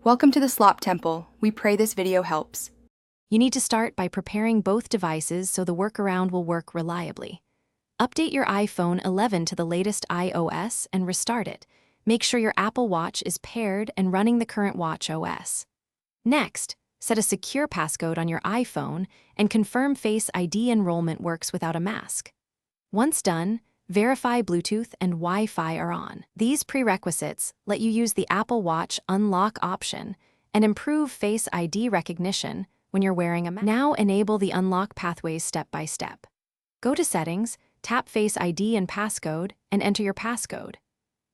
Welcome to the Slop Temple. We pray this video helps. You need to start by preparing both devices so the workaround will work reliably. Update your iPhone 11 to the latest iOS and restart it. Make sure your Apple Watch is paired and running the current watch OS. Next, set a secure passcode on your iPhone and confirm Face ID enrollment works without a mask. Once done, verify Bluetooth and Wi-Fi are on. These prerequisites let you use the Apple Watch unlock option and improve Face ID recognition when you're wearing a mask. Now enable the unlock pathways step by step. Go to Settings, tap Face ID and passcode, and enter your passcode.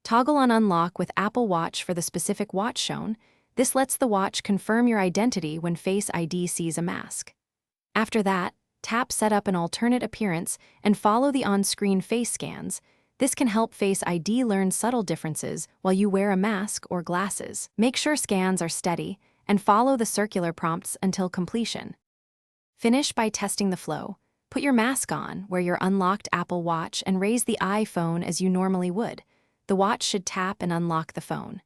Toggle on Unlock with Apple Watch for the specific watch shown. This lets the watch confirm your identity when Face ID sees a mask. After that, tap Set up an alternate appearance and follow the on-screen face scans. This can help Face ID learn subtle differences while you wear a mask or glasses. Make sure scans are steady and follow the circular prompts until completion. Finish by testing the flow. Put your mask on where your unlocked Apple Watch and raise the iPhone as you normally would. The watch should tap and unlock the phone.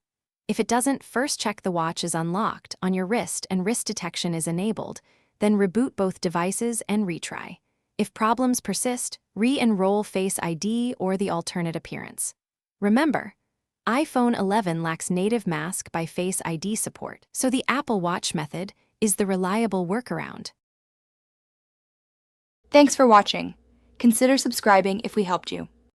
If it doesn't, first check the watch is unlocked on your wrist and wrist detection is enabled. Then reboot both devices and retry. If problems persist, re-enroll Face ID or the alternate appearance. Remember, iPhone 11 lacks native mask by Face ID support, so the Apple Watch method is the reliable workaround. Thanks for watching. Consider subscribing if we helped you.